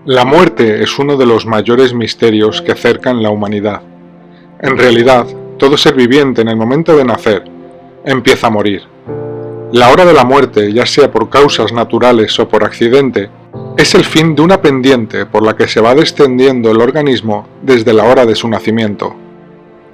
La muerte es uno de los mayores misterios que cercan la humanidad. En realidad, todo ser viviente en el momento de nacer empieza a morir. La hora de la muerte, ya sea por causas naturales o por accidente, es el fin de una pendiente por la que se va descendiendo el organismo desde la hora de su nacimiento.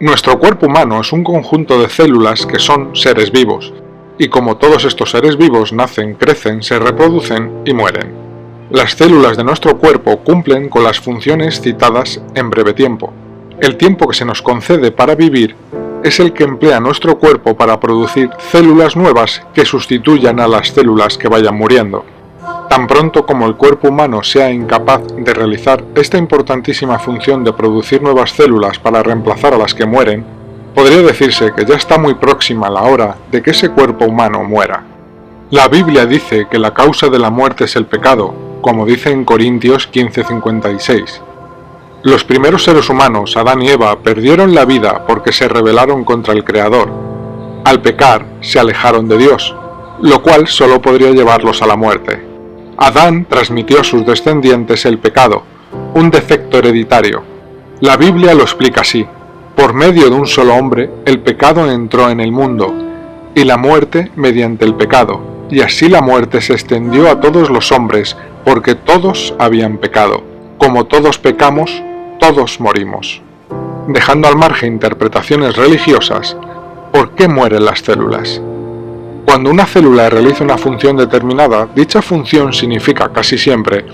Nuestro cuerpo humano es un conjunto de células que son seres vivos, y como todos estos seres vivos nacen, crecen, se reproducen y mueren. Las células de nuestro cuerpo cumplen con las funciones citadas en breve tiempo. El tiempo que se nos concede para vivir es el que emplea nuestro cuerpo para producir células nuevas que sustituyan a las células que vayan muriendo. Tan pronto como el cuerpo humano sea incapaz de realizar esta importantísima función de producir nuevas células para reemplazar a las que mueren, podría decirse que ya está muy próxima la hora de que ese cuerpo humano muera. La Biblia dice que la causa de la muerte es el pecado, como dice en Corintios 15:56. Los primeros seres humanos, Adán y Eva, perdieron la vida porque se rebelaron contra el Creador. Al pecar, se alejaron de Dios, lo cual solo podría llevarlos a la muerte. Adán transmitió a sus descendientes el pecado, un defecto hereditario. La Biblia lo explica así: por medio de un solo hombre, el pecado entró en el mundo, y la muerte mediante el pecado, y así la muerte se extendió a todos los hombres, porque todos habían pecado. Como todos pecamos, todos morimos. Dejando al margen interpretaciones religiosas, ¿por qué mueren las células? Cuando una célula realiza una función determinada, dicha función significa casi siempre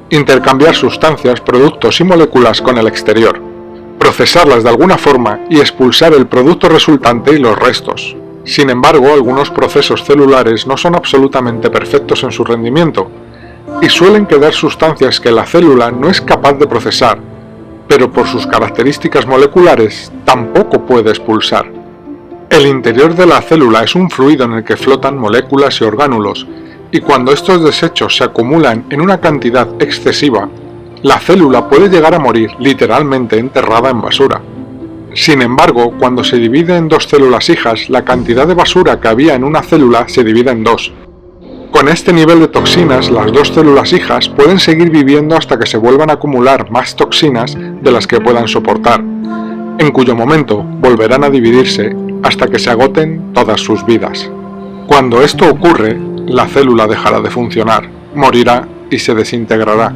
intercambiar sustancias, productos y moléculas con el exterior, procesarlas de alguna forma y expulsar el producto resultante y los restos. Sin embargo, algunos procesos celulares no son absolutamente perfectos en su rendimiento, y suelen quedar sustancias que la célula no es capaz de procesar, pero por sus características moleculares tampoco puede expulsar. El interior de la célula es un fluido en el que flotan moléculas y orgánulos, y cuando estos desechos se acumulan en una cantidad excesiva, la célula puede llegar a morir literalmente enterrada en basura. Sin embargo, cuando se divide en dos células hijas, la cantidad de basura que había en una célula se divide en dos. Con este nivel de toxinas, las dos células hijas pueden seguir viviendo hasta que se vuelvan a acumular más toxinas de las que puedan soportar, en cuyo momento volverán a dividirse hasta que se agoten todas sus vidas. Cuando esto ocurre, la célula dejará de funcionar, morirá y se desintegrará.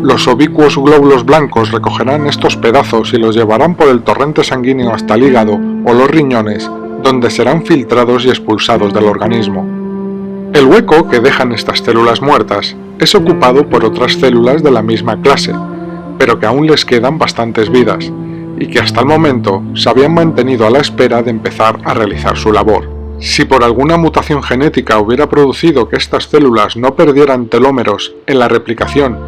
Los ubicuos glóbulos blancos recogerán estos pedazos y los llevarán por el torrente sanguíneo hasta el hígado o los riñones, donde serán filtrados y expulsados del organismo. El hueco que dejan estas células muertas es ocupado por otras células de la misma clase, pero que aún les quedan bastantes vidas, y que hasta el momento se habían mantenido a la espera de empezar a realizar su labor. Si por alguna mutación genética hubiera producido que estas células no perdieran telómeros en la replicación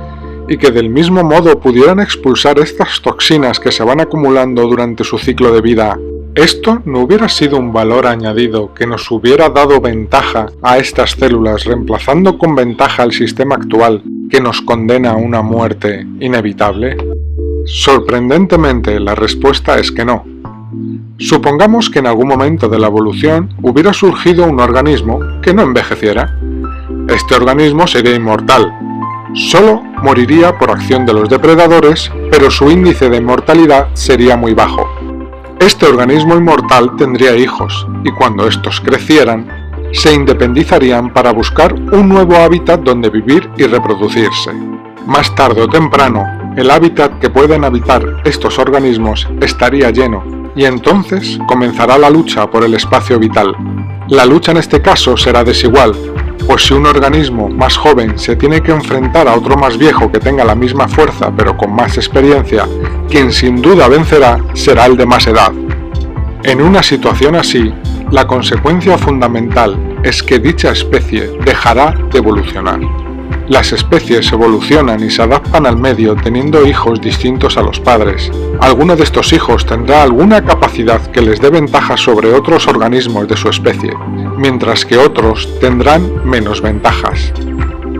y que del mismo modo pudieran expulsar estas toxinas que se van acumulando durante su ciclo de vida, esto no hubiera sido un valor añadido que nos hubiera dado ventaja a estas células, reemplazando con ventaja al sistema actual que nos condena a una muerte inevitable. Sorprendentemente, la respuesta es que no. Supongamos que en algún momento de la evolución hubiera surgido un organismo que no envejeciera. Este organismo sería inmortal. Solo moriría por acción de los depredadores, pero su índice de mortalidad sería muy bajo. Este organismo inmortal tendría hijos, y cuando estos crecieran, se independizarían para buscar un nuevo hábitat donde vivir y reproducirse. Más tarde o temprano, el hábitat que pueden habitar estos organismos estaría lleno, y entonces comenzará la lucha por el espacio vital. La lucha en este caso será desigual, pues si un organismo más joven se tiene que enfrentar a otro más viejo que tenga la misma fuerza pero con más experiencia, quien sin duda vencerá será el de más edad. En una situación así, la consecuencia fundamental es que dicha especie dejará de evolucionar. Las especies evolucionan y se adaptan al medio teniendo hijos distintos a los padres. Alguno de estos hijos tendrá alguna capacidad que les dé ventaja sobre otros organismos de su especie, mientras que otros tendrán menos ventajas.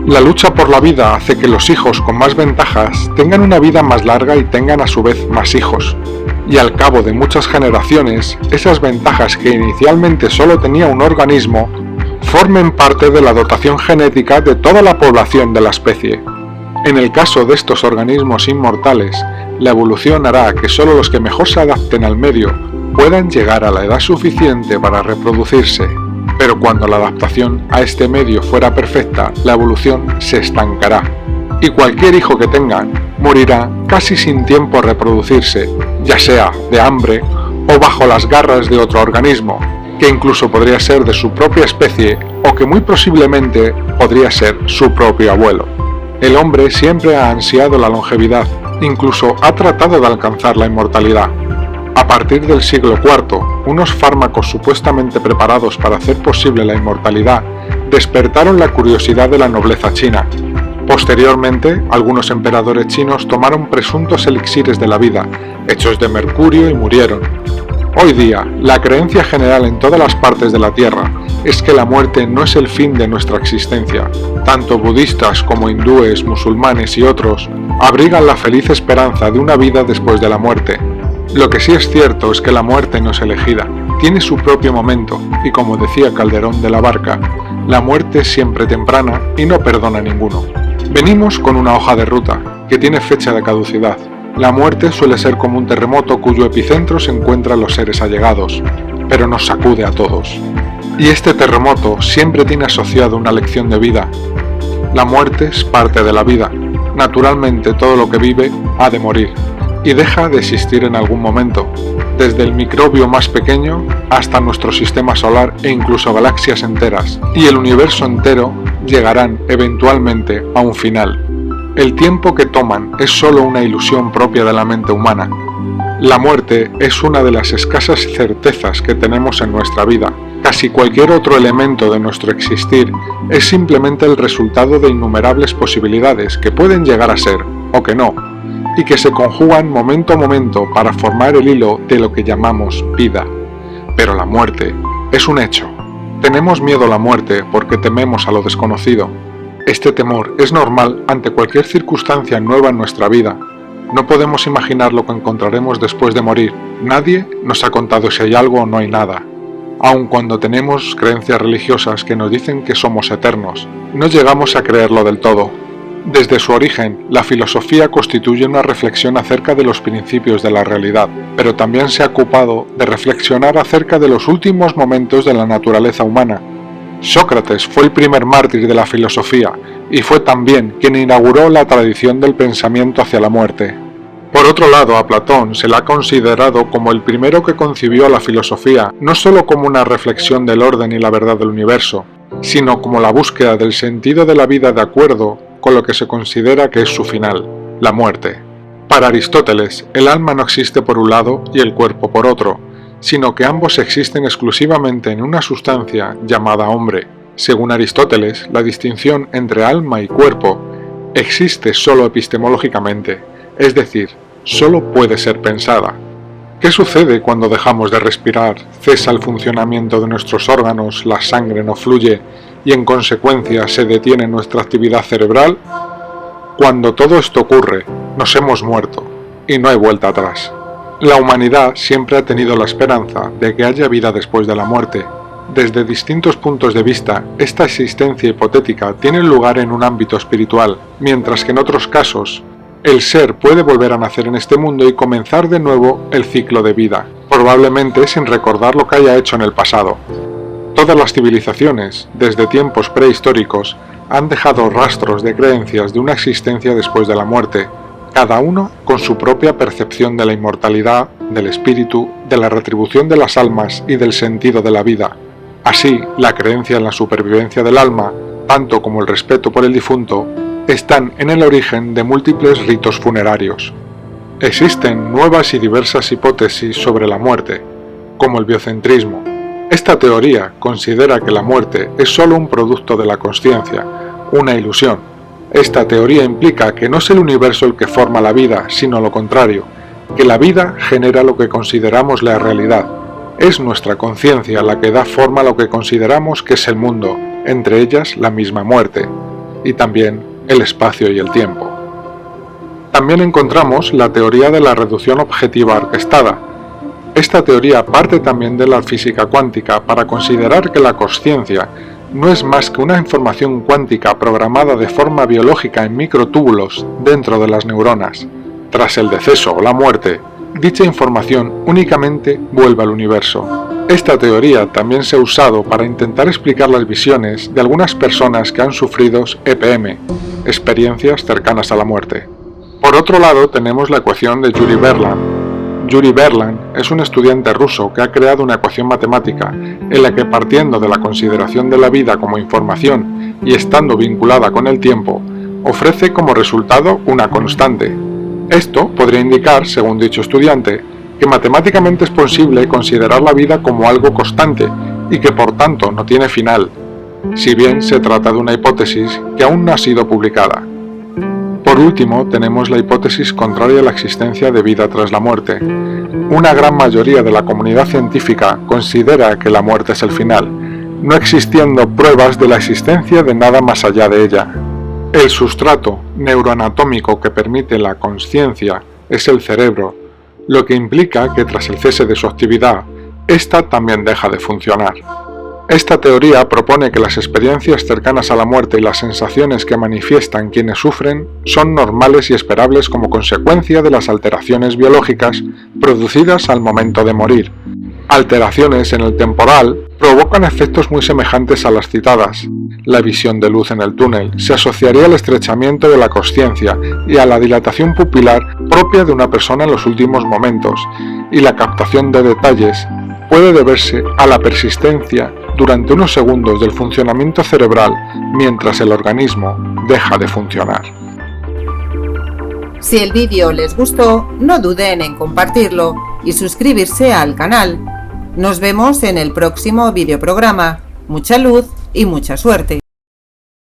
La lucha por la vida hace que los hijos con más ventajas tengan una vida más larga y tengan a su vez más hijos. Y al cabo de muchas generaciones, esas ventajas que inicialmente solo tenía un organismo formen parte de la dotación genética de toda la población de la especie. En el caso de estos organismos inmortales, la evolución hará que solo los que mejor se adapten al medio puedan llegar a la edad suficiente para reproducirse. Pero cuando la adaptación a este medio fuera perfecta, la evolución se estancará. Y cualquier hijo que tengan morirá casi sin tiempo a reproducirse, ya sea de hambre o bajo las garras de otro organismo, que incluso podría ser de su propia especie o que muy posiblemente podría ser su propio abuelo. El hombre siempre ha ansiado la longevidad, incluso ha tratado de alcanzar la inmortalidad. A partir del siglo IV, unos fármacos supuestamente preparados para hacer posible la inmortalidad despertaron la curiosidad de la nobleza china. Posteriormente, algunos emperadores chinos tomaron presuntos elixires de la vida, hechos de mercurio, y murieron. Hoy día, la creencia general en todas las partes de la Tierra es que la muerte no es el fin de nuestra existencia. Tanto budistas como hindúes, musulmanes y otros abrigan la feliz esperanza de una vida después de la muerte. Lo que sí es cierto es que la muerte no es elegida, tiene su propio momento y, como decía Calderón de la Barca, la muerte es siempre temprana y no perdona a ninguno. Venimos con una hoja de ruta que tiene fecha de caducidad. La muerte suele ser como un terremoto cuyo epicentro se encuentra en los seres allegados, pero nos sacude a todos. Y este terremoto siempre tiene asociado una lección de vida. La muerte es parte de la vida. Naturalmente todo lo que vive ha de morir y deja de existir en algún momento, desde el microbio más pequeño hasta nuestro sistema solar e incluso galaxias enteras, y el universo entero llegarán eventualmente a un final. El tiempo que toman es solo una ilusión propia de la mente humana. La muerte es una de las escasas certezas que tenemos en nuestra vida. Casi cualquier otro elemento de nuestro existir es simplemente el resultado de innumerables posibilidades que pueden llegar a ser, o que no, y que se conjugan momento a momento para formar el hilo de lo que llamamos vida. Pero la muerte es un hecho. Tenemos miedo a la muerte porque tememos a lo desconocido. Este temor es normal ante cualquier circunstancia nueva en nuestra vida. No podemos imaginar lo que encontraremos después de morir. Nadie nos ha contado si hay algo o no hay nada. Aun cuando tenemos creencias religiosas que nos dicen que somos eternos, no llegamos a creerlo del todo. Desde su origen, la filosofía constituye una reflexión acerca de los principios de la realidad, pero también se ha ocupado de reflexionar acerca de los últimos momentos de la naturaleza humana. Sócrates fue el primer mártir de la filosofía y fue también quien inauguró la tradición del pensamiento hacia la muerte. Por otro lado, a Platón se le ha considerado como el primero que concibió la filosofía no solo como una reflexión del orden y la verdad del universo, sino como la búsqueda del sentido de la vida de acuerdo con lo que se considera que es su final, la muerte. Para Aristóteles, el alma no existe por un lado y el cuerpo por otro, sino que ambos existen exclusivamente en una sustancia llamada hombre. Según Aristóteles, la distinción entre alma y cuerpo existe solo epistemológicamente, es decir, solo puede ser pensada. ¿Qué sucede cuando dejamos de respirar, cesa el funcionamiento de nuestros órganos, la sangre no fluye y en consecuencia se detiene nuestra actividad cerebral? Cuando todo esto ocurre, nos hemos muerto y no hay vuelta atrás. La humanidad siempre ha tenido la esperanza de que haya vida después de la muerte. Desde distintos puntos de vista, esta existencia hipotética tiene lugar en un ámbito espiritual, mientras que en otros casos, el ser puede volver a nacer en este mundo y comenzar de nuevo el ciclo de vida, probablemente sin recordar lo que haya hecho en el pasado. Todas las civilizaciones, desde tiempos prehistóricos, han dejado rastros de creencias de una existencia después de la muerte, cada uno con su propia percepción de la inmortalidad, del espíritu, de la retribución de las almas y del sentido de la vida. Así, la creencia en la supervivencia del alma, tanto como el respeto por el difunto, están en el origen de múltiples ritos funerarios. Existen nuevas y diversas hipótesis sobre la muerte, como el biocentrismo. Esta teoría considera que la muerte es solo un producto de la consciencia, una ilusión. Esta teoría implica que no es el universo el que forma la vida, sino lo contrario, que la vida genera lo que consideramos la realidad. Es nuestra conciencia la que da forma a lo que consideramos que es el mundo, entre ellas la misma muerte, y también el espacio y el tiempo. También encontramos la teoría de la reducción objetiva orquestada. Esta teoría parte también de la física cuántica para considerar que la consciencia no es más que una información cuántica programada de forma biológica en microtúbulos dentro de las neuronas. Tras el deceso o la muerte, dicha información únicamente vuelve al universo. Esta teoría también se ha usado para intentar explicar las visiones de algunas personas que han sufrido EPM, experiencias cercanas a la muerte. Por otro lado tenemos la ecuación de Yuri Berlan. Yuri Berlan es un estudiante ruso que ha creado una ecuación matemática en la que, partiendo de la consideración de la vida como información y estando vinculada con el tiempo, ofrece como resultado una constante. Esto podría indicar, según dicho estudiante, que matemáticamente es posible considerar la vida como algo constante y que por tanto no tiene final, si bien se trata de una hipótesis que aún no ha sido publicada. Por último, tenemos la hipótesis contraria a la existencia de vida tras la muerte. Una gran mayoría de la comunidad científica considera que la muerte es el final, no existiendo pruebas de la existencia de nada más allá de ella. El sustrato neuroanatómico que permite la consciencia es el cerebro, lo que implica que tras el cese de su actividad, ésta también deja de funcionar. Esta teoría propone que las experiencias cercanas a la muerte y las sensaciones que manifiestan quienes sufren son normales y esperables como consecuencia de las alteraciones biológicas producidas al momento de morir. Alteraciones en el temporal provocan efectos muy semejantes a las citadas. La visión de luz en el túnel se asociaría al estrechamiento de la consciencia y a la dilatación pupilar propia de una persona en los últimos momentos, y la captación de detalles puede deberse a la persistencia durante unos segundos del funcionamiento cerebral mientras el organismo deja de funcionar. Si el vídeo les gustó, no duden en compartirlo y suscribirse al canal. Nos vemos en el próximo videoprograma. Mucha luz y mucha suerte.